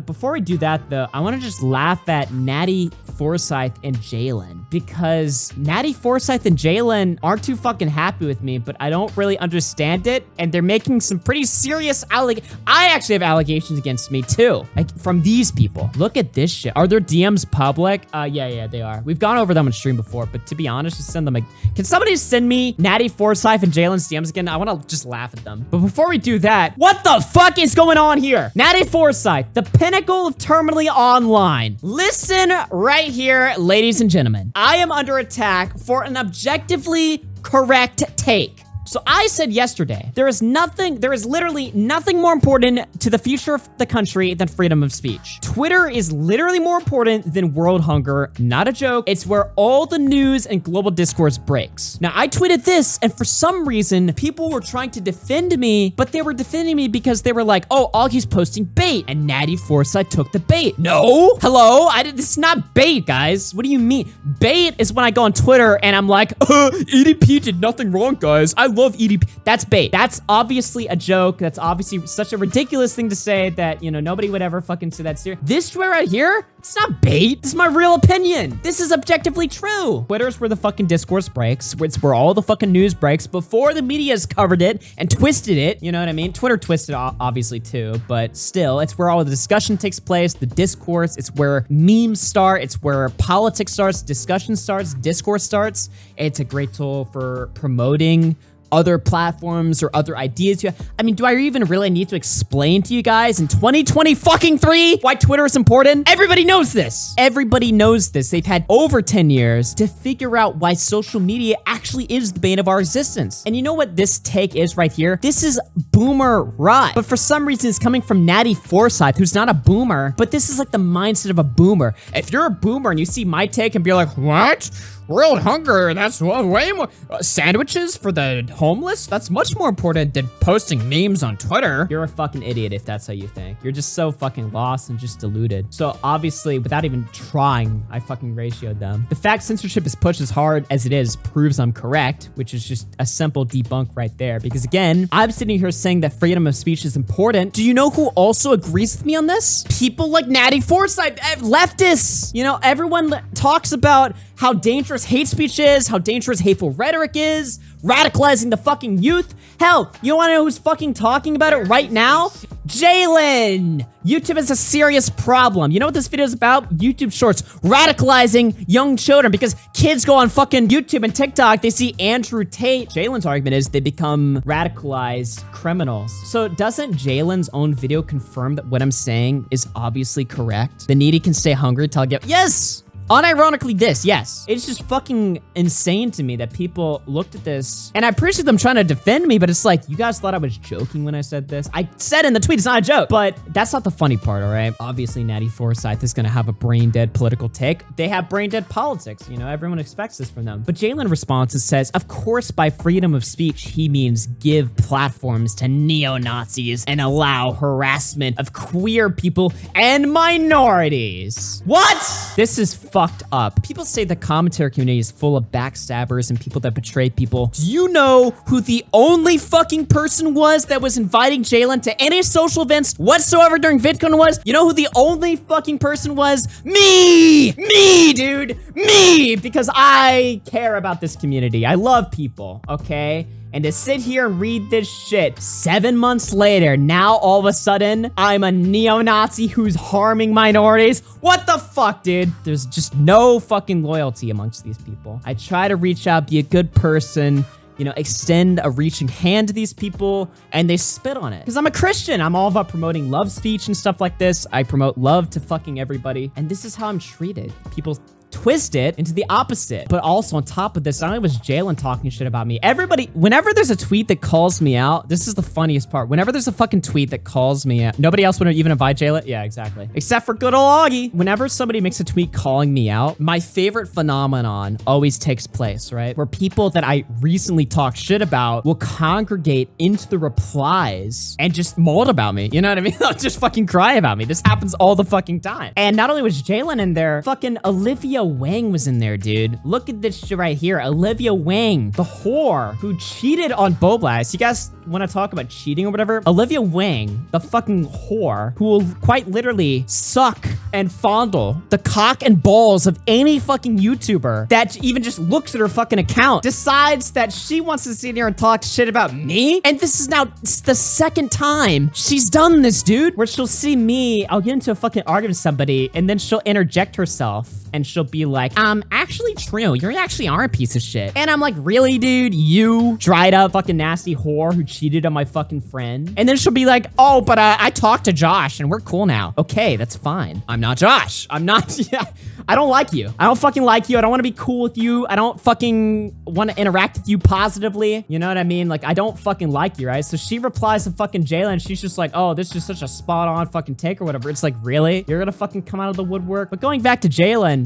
Before we do that though, I wanna just laugh at Natty Forsyth and Jalen, because Natty Forsyth and Jalen aren't too fucking happy with me, but I don't really understand it, and they're making some pretty serious I actually have allegations against me too, like from these people. Look at this shit. Are their DMs public? Yeah, they are. We've gone over them on stream before, but to be honest, just send them can somebody send me Natty Forsyth and Jalen's DMs again? I wanna just laugh at them. But before we do that, what the fuck is going on here? Natty Forsyth, the pinnacle of terminally online. Listen right here, ladies and gentlemen. I am under attack for an objectively correct take. So I said yesterday, there is literally nothing more important to the future of the country than freedom of speech. Twitter is literally more important than world hunger. Not a joke. It's where all the news and global discourse breaks. Now, I tweeted this, and for some reason, people were trying to defend me, but they were defending me because they were like, oh, Augie's posting bait, and Natty Forsyth took the bait. No, hello? This is not bait, guys. What do you mean? Bait is when I go on Twitter and I'm like, EDP did nothing wrong, guys. I love EDP. That's bait. That's obviously a joke. That's obviously such a ridiculous thing to say that, nobody would ever fucking say that serious. This tweet right here, it's not bait. This is my real opinion. This is objectively true. Twitter's where the fucking discourse breaks. It's where all the fucking news breaks before the media's covered it and twisted it. You know what I mean? Twitter twisted obviously too, but still, it's where all the discussion takes place, the discourse. It's where memes start. It's where politics starts, discussion starts, discourse starts. It's a great tool for promoting other platforms or other ideas. Do I even really need to explain to you guys in 2023 why Twitter is important? Everybody knows this. Everybody knows this. They've had over 10 years to figure out why social media actually is the bane of our existence. And you know what this take is right here? This is boomer rot. But for some reason, it's coming from Natty Forsyth, who's not a boomer, but this is like the mindset of a boomer. If you're a boomer and you see my take and be like, what? World hunger, that's way more. Sandwiches for the homeless? That's much more important than posting memes on Twitter. You're a fucking idiot if that's how you think. You're just so fucking lost and just deluded. So obviously, without even trying, I fucking ratioed them. The fact censorship is pushed as hard as it is proves I'm correct, which is just a simple debunk right there. Because again, I'm sitting here saying that freedom of speech is important. Do you know who also agrees with me on this? People like Natty Forsyth, leftists. Everyone talks about how dangerous hate speech is, how dangerous hateful rhetoric is, radicalizing the fucking youth. Hell, you wanna know who's fucking talking about it right now? Jalen! YouTube is a serious problem. You know what this video is about? YouTube Shorts radicalizing young children, because kids go on fucking YouTube and TikTok, they see Andrew Tate. Jalen's argument is they become radicalized criminals. So doesn't Jalen's own video confirm that what I'm saying is obviously correct? The needy can stay hungry till I get— Yes! Unironically this, yes. It's just fucking insane to me that people looked at this, and I appreciate them trying to defend me, but it's like, you guys thought I was joking when I said this? I said in the tweet, it's not a joke, but that's not the funny part, all right? Obviously, Natty Forsyth is gonna have a brain-dead political take. They have brain-dead politics, everyone expects this from them. But Jalen responds and says, of course, by freedom of speech, he means give platforms to neo-Nazis and allow harassment of queer people and minorities. What? This is fucked up. People say the commentary community is full of backstabbers and people that betray people. Do you know who the only fucking person was that was inviting Jalen to any social events whatsoever during VidCon was? You know who the only fucking person was? Me! Me, dude! Me! Because I care about this community. I love people, okay? And to sit here and read this shit 7 months later, now all of a sudden, I'm a neo-Nazi who's harming minorities. What the fuck, dude? There's just no fucking loyalty amongst these people. I try to reach out, be a good person, extend a reaching hand to these people, and they spit on it. Because I'm a Christian. I'm all about promoting love speech and stuff like this. I promote love to fucking everybody. And this is how I'm treated. People twist it into the opposite. But also on top of this, not only was Jalen talking shit about me, everybody, whenever there's a tweet that calls me out, this is the funniest part. Whenever there's a fucking tweet that calls me out, nobody else would even invite Jalen. Yeah, exactly. Except for good old Augie. Whenever somebody makes a tweet calling me out, my favorite phenomenon always takes place, right? Where people that I recently talked shit about will congregate into the replies and just mold about me. You know what I mean? They'll just fucking cry about me. This happens all the fucking time. And not only was Jalen in there, fucking Olivia Olivia Wang was in there, dude. Look at this shit right here. Olivia Wang, the whore who cheated on Boblast. You guys want to talk about cheating or whatever? Olivia Wang, the fucking whore who will quite literally suck and fondle the cock and balls of any fucking YouTuber that even just looks at her fucking account, decides that she wants to sit here and talk shit about me. And this is now the second time she's done this, dude, where she'll see me, I'll get into a fucking argument with somebody, and then she'll interject herself and she'll be like, actually true, you actually are a piece of shit. And I'm like, really, dude? You dried up fucking nasty whore who cheated on my fucking friend? And then she'll be like, oh, but I talked to Josh and we're cool now. Okay, that's fine. I'm not Josh. I'm not, yeah. I don't like you. I don't fucking like you. I don't want to be cool with you. I don't fucking want to interact with you positively. You know what I mean? Like, I don't fucking like you, right? So she replies to fucking Jalen. She's just like, oh, this is such a spot on fucking take or whatever. It's like, really? You're gonna fucking come out of the woodwork? But going back to Jalen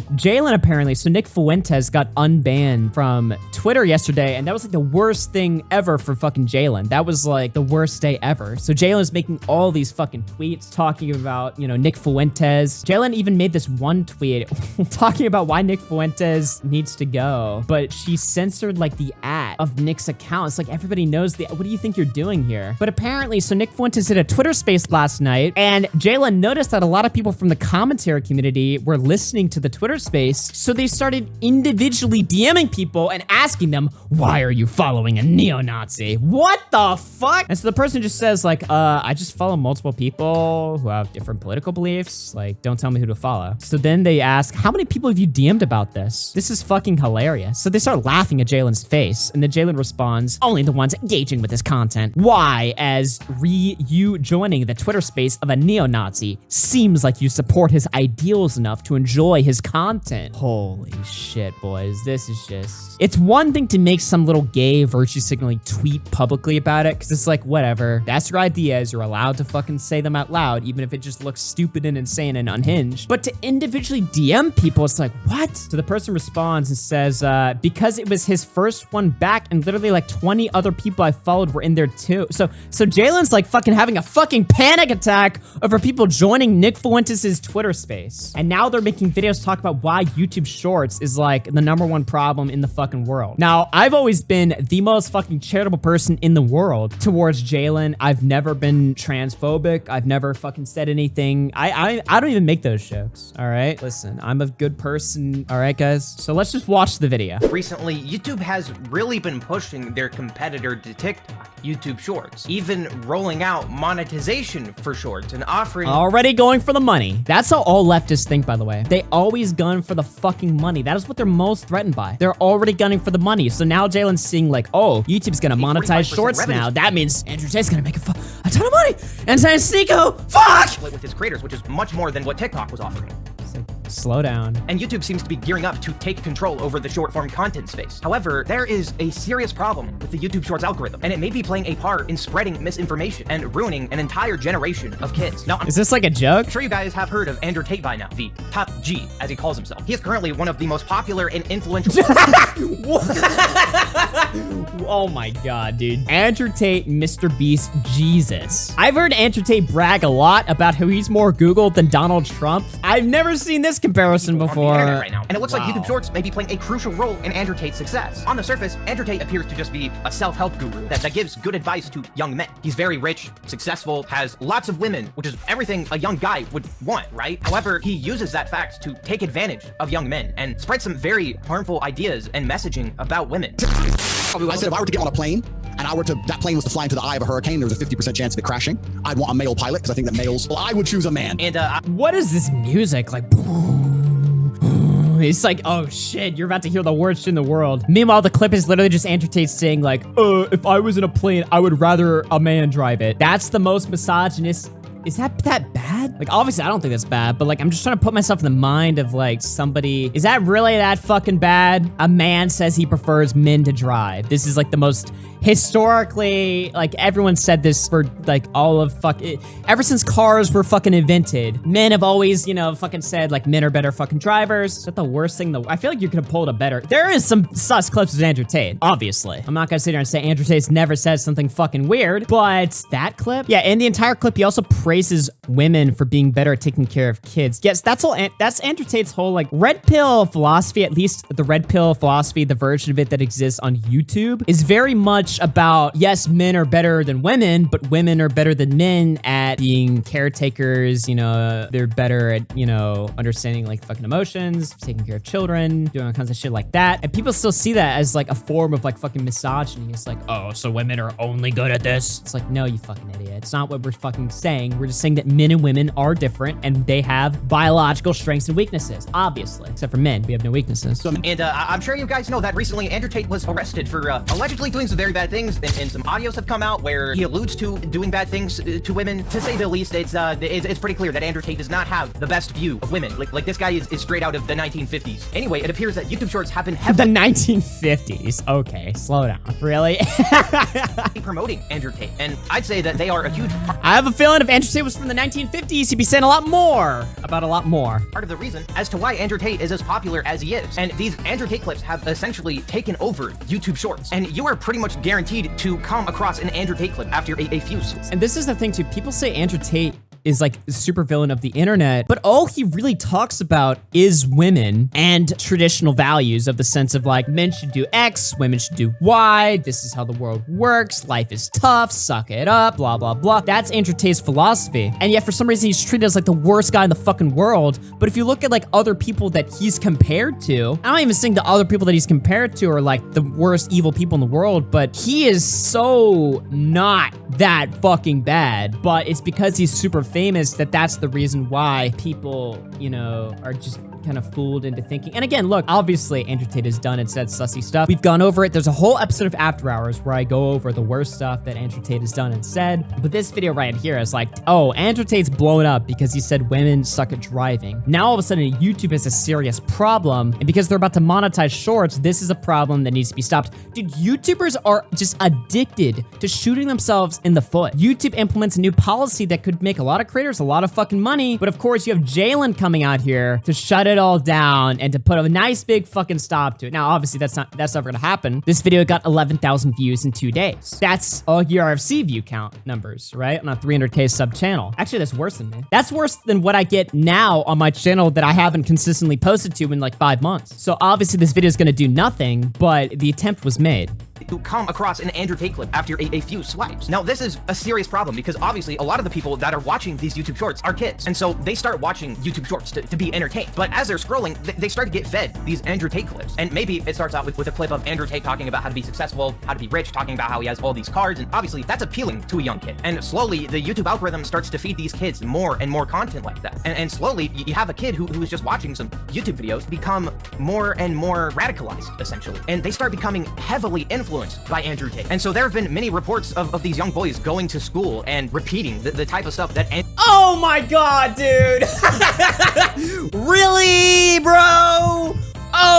apparently, so Nick Fuentes got unbanned from Twitter yesterday, and that was like the worst thing ever for fucking Jalen. That was like the worst day ever. So Jalen is making all these fucking tweets talking about, you know, Nick Fuentes. Jalen even made this one tweet talking about why Nick Fuentes needs to go, but she censored like the @ of Nick's account. It's like, everybody knows what do you think you're doing here? But apparently, so Nick Fuentes did a Twitter space last night, and Jalen noticed that a lot of people from the commentary community were listening to the Twitter space, so they started individually DMing people and asking them, why are you following a neo-Nazi? What the fuck? And so the person just says like, I just follow multiple people who have different political beliefs. Like, don't tell me who to follow. So then they ask, how many people have you DM'd about this? This is fucking hilarious. So they start laughing at Jalen's face, and then Jalen responds, only the ones engaging with this content. Why, as you joining the Twitter space of a neo-Nazi seems like you support his ideals enough to enjoy his content. Holy shit, boys. This is just... It's one thing to make some little gay virtue signaling tweet publicly about it, because it's like, whatever. That's your ideas. You're allowed to fucking say them out loud, even if it just looks stupid and insane and unhinged. But to individually DM people, it's like, what? So the person responds and says, because it was his first one back, and literally like 20 other people I followed were in there too. So Jalen's like fucking having a fucking panic attack over people joining Nick Fuentes' Twitter space. And now they're making videos talk about why YouTube Shorts is like the #1 problem in the fucking world. Now, I've always been the most fucking charitable person in the world towards Jalen. I've never been transphobic. I've never fucking said anything. I don't even make those jokes, all right? Listen, I'm a good person, all right, guys? So let's just watch the video. Recently, YouTube has really been pushing their competitor to TikTok, YouTube Shorts, even rolling out monetization for Shorts and offering... Already going for the money. That's how all leftists think, by the way. They always gun for the fucking money. That is what they're most threatened by. They're already gunning for the money. So now Jalen's seeing like, oh, YouTube's gonna monetize Shorts now. That means Andrew Tate's gonna make a ton of money. And Nico, fuck! With his creators, which is much more than what TikTok was offering. Slow down. And YouTube seems to be gearing up to take control over the short form content space. However, there is a serious problem with the YouTube Shorts algorithm, and it may be playing a part in spreading misinformation and ruining an entire generation of kids. Now, is this like a joke? I'm sure you guys have heard of Andrew Tate by now, the top G, as he calls himself. He is currently one of the most popular and influential... Oh my god, dude. Andrew Tate, Mr. Beast, Jesus. I've heard Andrew Tate brag a lot about how he's more Googled than Donald Trump. I've never seen this comparison before. On the internet right now. And it looks like YouTube Shorts may be playing a crucial role in Andrew Tate's success. On the surface, Andrew Tate appears to just be a self-help guru that gives good advice to young men. He's very rich, successful, has lots of women, which is everything a young guy would want, right? However, he uses that fact to take advantage of young men and spread some very harmful ideas and messaging about women. I said if I were to get on a plane and that plane was to fly into the eye of a hurricane, there was a 50% chance of it crashing. I'd want a male pilot because I think that males, well, I would choose a man. And what is this music? Like, it's like, oh shit, you're about to hear the worst shit in the world. Meanwhile, the clip is literally just Andrew Tate saying like, if I was in a plane, I would rather a man drive it. That's the most misogynist. Is that bad? Like, obviously, I don't think that's bad, but like, I'm just trying to put myself in the mind of like somebody. Is that really that fucking bad? A man says he prefers men to drive. This is like the most historically, like everyone said this for like all of ever since cars were fucking invented. Men have always, you know, fucking said like men are better fucking drivers. Is that the worst thing? I feel like you could have pulled a better. There is some sus clips of Andrew Tate, obviously. I'm not gonna sit here and say Andrew Tate's never said something fucking weird, but that clip, yeah, in the entire clip, he also praises women for being better at taking care of kids. Yes, that's Andrew Tate's whole like red pill philosophy, at least the red pill philosophy, the version of it that exists on YouTube, is very much about, yes, men are better than women, but women are better than men at being caretakers. You know, they're better at, you know, understanding like fucking emotions, taking care of children, doing all kinds of shit like that. And people still see that as like a form of like fucking misogyny. It's like, oh, so women are only good at this. It's like, no, you fucking idiot. It's not what we're fucking saying. We're just saying that men and women are different and they have biological strengths and weaknesses, obviously. Except for men, we have no weaknesses. And I'm sure you guys know that recently Andrew Tate was arrested for allegedly doing some very bad things, and some audios have come out where he alludes to doing bad things to women. To say the least, it's pretty clear that Andrew Tate does not have the best view of women. Like this guy is straight out of the 1950s. Anyway, it appears that YouTube Shorts have been heavily the 1950s. Okay, slow down. Really? promoting Andrew Tate, and I'd say that they are a huge I have a feeling if Andrew Tate was from the 1950s, he'd be saying a lot more about a lot more. part of the reason as to why Andrew Tate is as popular as he is. And these Andrew Tate clips have essentially taken over YouTube Shorts, and you are pretty much guaranteed to come across an Andrew Tate clip after a few. And this is the thing too, people say Andrew Tate is like the super villain of the internet, but all he really talks about is women and traditional values of the sense of like men should do X, women should do Y, this is how the world works, life is tough, suck it up, blah, blah, blah. That's Andrew Tate's philosophy. And yet for some reason he's treated as like the worst guy in the fucking world. But if you look at like other people that he's compared to, I don't even think the other people that he's compared to are like the worst evil people in the world, but he is so not that fucking bad. But it's because he's super famous that's the reason why people, you know, are just kind of fooled into thinking. And again, look, obviously Andrew Tate has done and said sussy stuff. We've gone over it. There's a whole episode of After Hours where I go over the worst stuff that Andrew Tate has done and said. But this video right here is like, oh, Andrew Tate's blown up because he said women suck at driving. Now all of a sudden YouTube is a serious problem. And because they're about to monetize shorts, this is a problem that needs to be stopped. Dude, YouTubers are just addicted to shooting themselves in the foot. YouTube implements a new policy that could make a lot of creators a lot of fucking money. But of course you have Jalen coming out here to shut it all down and to put a nice big fucking stop to it. Now, obviously that's never gonna happen. This video got 11,000 views in 2 days. That's AugieRFC view count numbers, right? On a 300K sub channel. Actually, that's worse than me. That's worse than what I get now on my channel that I haven't consistently posted to in like 5 months. So obviously this video is gonna do nothing, but the attempt was made. To come across an Andrew Tate clip after a few swipes. Now, this is a serious problem because obviously a lot of the people that are watching these YouTube Shorts are kids. And so they start watching YouTube Shorts to be entertained. But as they're scrolling, they start to get fed these Andrew Tate clips. And maybe it starts out with a clip of Andrew Tate talking about how to be successful, how to be rich, talking about how he has all these cars. And obviously that's appealing to a young kid. And slowly the YouTube algorithm starts to feed these kids more and more content like that. And slowly you have a kid who is just watching some YouTube videos become more and more radicalized, essentially. And they start becoming heavily influenced by Andrew Tate. And so there have been many reports of these young boys going to school and repeating the type of stuff that oh my god, dude. Really, bro?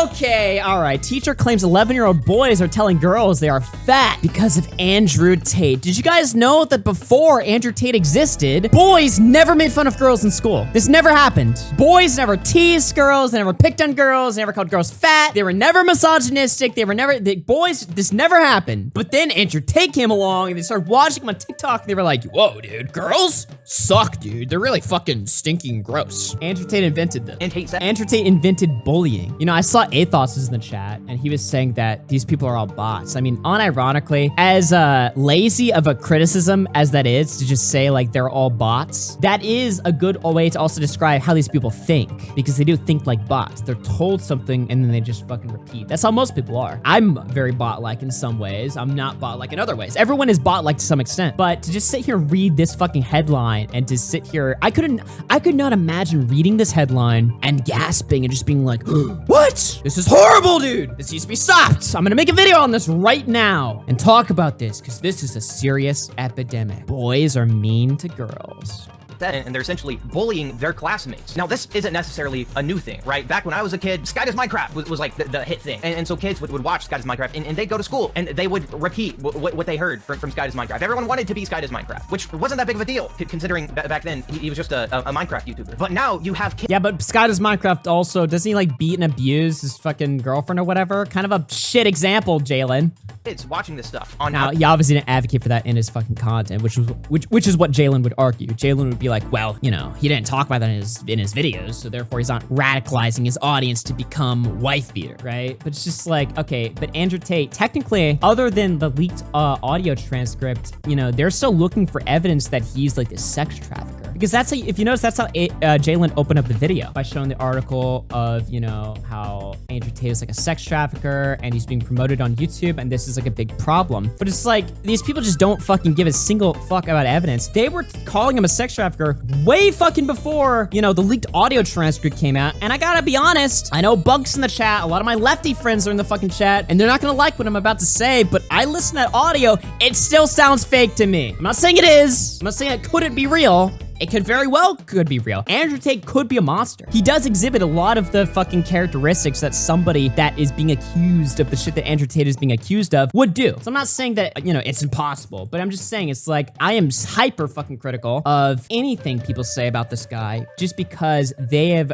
Okay, all right. Teacher claims 11-year-old boys are telling girls they are fat because of Andrew Tate. Did you guys know that before Andrew Tate existed, boys never made fun of girls in school? This never happened. Boys never teased girls, they never picked on girls, they never called girls fat, they were never misogynistic, this never happened. But then Andrew Tate came along and they started watching him on TikTok and they were like, whoa, dude, girls suck, dude. They're really fucking stinking gross. Andrew Tate invented this. Andrew Tate invented bullying. You know, I saw Athos was in the chat, and he was saying that these people are all bots. I mean, unironically, as lazy of a criticism as that is, to just say, like, they're all bots, that is a good way to also describe how these people think, because they do think like bots. They're told something, and then they just fucking repeat. That's how most people are. I'm very bot-like in some ways. I'm not bot-like in other ways. Everyone is bot-like to some extent, but to just sit here and read this fucking headline, and to sit here, I could not imagine reading this headline and gasping and just being like, what? This is horrible, dude. This needs to be stopped. I'm gonna make a video on this right now and talk about this because this is a serious epidemic. Boys are mean to girls. And they're essentially bullying their classmates. Now, this isn't necessarily a new thing, right? Back when I was a kid, Sky Does Minecraft was like the hit thing. And so kids would watch Sky Does Minecraft and they'd go to school and they would repeat what they heard from Sky Does Minecraft. Everyone wanted to be Sky Does Minecraft, which wasn't that big of a deal considering back then he was just a Minecraft YouTuber. But now you have kids. Yeah, but Sky Does Minecraft also, doesn't he like beat and abuse his fucking girlfriend or whatever? Kind of a shit example, Jalen. Kids watching this stuff on now, he obviously didn't advocate for that in his fucking content, which is what Jalen would argue. Jalen would be be like, well, you know, he didn't talk about that in his videos, so therefore he's not radicalizing his audience to become wife beater, right? But it's just like, okay, but Andrew Tate, technically, other than the leaked audio transcript, you know, they're still looking for evidence that he's like this sex trafficker. Because that's how, if you notice, that's how Jalen opened up the video by showing the article of, you know, how Andrew Tate is like a sex trafficker and he's being promoted on YouTube, and this is like a big problem. But it's like, these people just don't fucking give a single fuck about evidence. They were calling him a sex trafficker way fucking before, you know, the leaked audio transcript came out. And I gotta be honest, I know Bunk's in the chat, a lot of my lefty friends are in the fucking chat, and they're not gonna like what I'm about to say, but I listen to that audio, it still sounds fake to me. I'm not saying it is, I'm not saying it couldn't be real. It could very well could be real. Andrew Tate could be a monster. He does exhibit a lot of the fucking characteristics that somebody that is being accused of the shit that Andrew Tate is being accused of would do. So I'm not saying that, you know, it's impossible, but I'm just saying it's like, I am hyper fucking critical of anything people say about this guy just because they have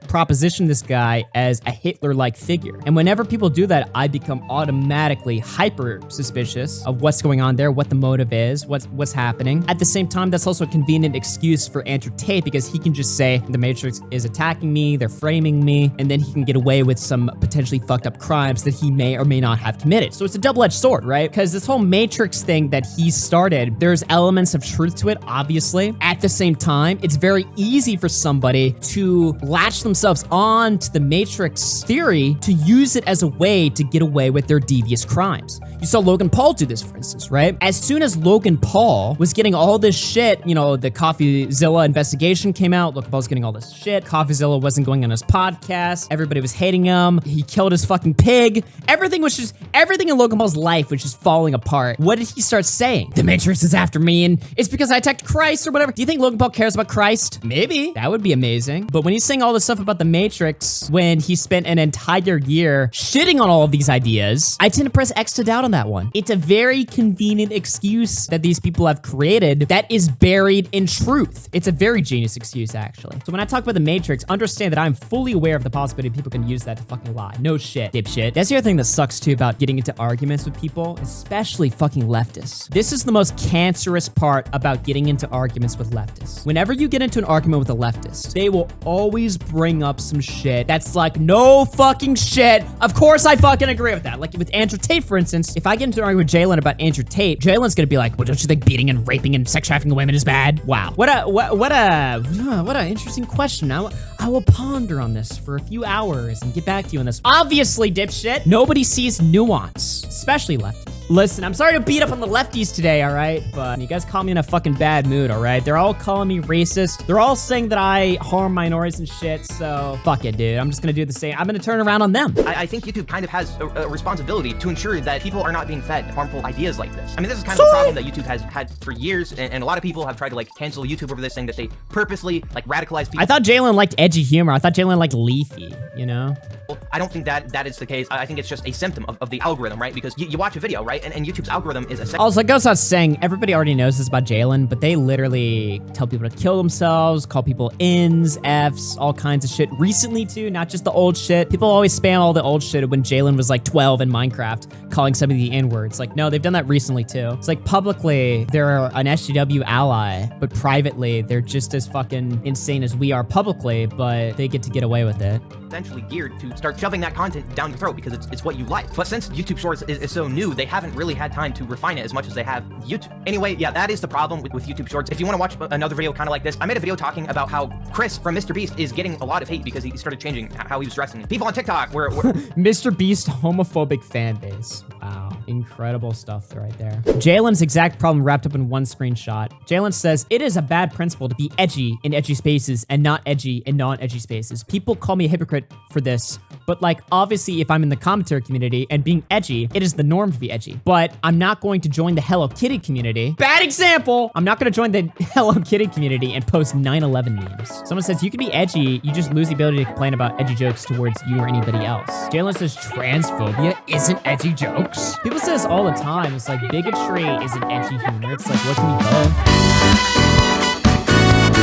propositioned this guy as a Hitler-like figure. And whenever people do that, I become automatically hyper suspicious of what's going on there, what the motive is, what's happening. At the same time, that's also a convenient excuse for Andrew Tate because he can just say the Matrix is attacking me, they're framing me, and then he can get away with some potentially fucked up crimes that he may or may not have committed. So it's a double-edged sword, right? Because this whole Matrix thing that he started, there's elements of truth to it, obviously. At the same time, it's very easy for somebody to latch themselves on to the Matrix theory to use it as a way to get away with their devious crimes. You saw Logan Paul do this, for instance, right? As soon as Logan Paul was getting all this shit, you know, the CoffeeZilla investigation came out, Logan Paul's getting all this shit, CoffeeZilla wasn't going on his podcast, everybody was hating him, he killed his fucking pig, everything in Logan Paul's life was just falling apart. What did he start saying? The Matrix is after me, and it's because I attacked Christ or whatever. Do you think Logan Paul cares about Christ? Maybe. That would be amazing. But when he's saying all this stuff about the Matrix, when he spent an entire year shitting on all of these ideas, I tend to press X to doubt on that one. It's a very convenient excuse that these people have created that is buried in truth. It's a very genius excuse, actually. So when I talk about the Matrix, understand that I'm fully aware of the possibility people can use that to fucking lie. No shit, dipshit. That's the other thing that sucks too about getting into arguments with people, especially fucking leftists. This is the most cancerous part about getting into arguments with leftists. Whenever you get into an argument with a leftist, they will always bring up some shit that's like, no fucking shit. Of course I fucking agree with that. Like with Andrew Tate, for instance, if I get into an argument with Jalen about Andrew Tate, Jalen's gonna be like, well, don't you think beating and raping and sex trafficking women is bad? Wow. What a interesting question. I will ponder on this for a few hours and get back to you on this. Obviously, dipshit, nobody sees nuance, especially lefties. Listen, I'm sorry to beat up on the lefties today, all right? But you guys call me in a fucking bad mood, all right? They're all calling me racist. They're all saying that I harm minorities and shit, so fuck it, dude. I'm just gonna do the same. I'm gonna turn around on them. I think YouTube kind of has a responsibility to ensure that people are not being fed harmful ideas like this. I mean, this is kind of a problem that YouTube has had for years, and a lot of people have tried to, like, cancel YouTube over this, saying that they purposely, like, radicalize people. I thought Jalen liked edgy humor. I thought Jalen liked leafy, you know? Well, I don't think that is the case. I think it's just a symptom of the algorithm, right? Because you watch a video, right? And YouTube's algorithm is a Also, it goes without saying, everybody already knows this about Jalen, but they literally tell people to kill themselves, call people N's, F's, all kinds of shit. Recently, too, not just the old shit. People always spam all the old shit when Jalen was like 12 in Minecraft, calling somebody the N-word. It's like, no, they've done that recently, too. It's like publicly, they're an SJW ally, but privately, they're just as fucking insane as we are publicly, but they get to get away with it. Essentially geared to start shoving that content down your throat because it's what you like. But since YouTube Shorts is so new, they haven't really had time to refine it as much as they have YouTube. Anyway, yeah, that is the problem with YouTube Shorts. If you want to watch another video kind of like this, I made a video talking about how Chris from Mr. Beast is getting a lot of hate because he started changing how he was dressing. People on TikTok were Mr. Beast homophobic fan base. Wow, incredible stuff right there. Jalen's exact problem wrapped up in one screenshot. Jalen says, it is a bad principle to be edgy in edgy spaces and not edgy in non-edgy spaces. People call me a hypocrite for this, but like, obviously, if I'm in the commentary community and being edgy, it is the norm to be edgy. But I'm not going to join the Hello Kitty community. Bad example! I'm not going to join the Hello Kitty community and post 9/11 memes. Someone says, you can be edgy, you just lose the ability to complain about edgy jokes towards you or anybody else. Jalen says, transphobia isn't edgy jokes. People say this all the time. It's like, bigotry isn't edgy humor. It's like, what can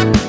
we both?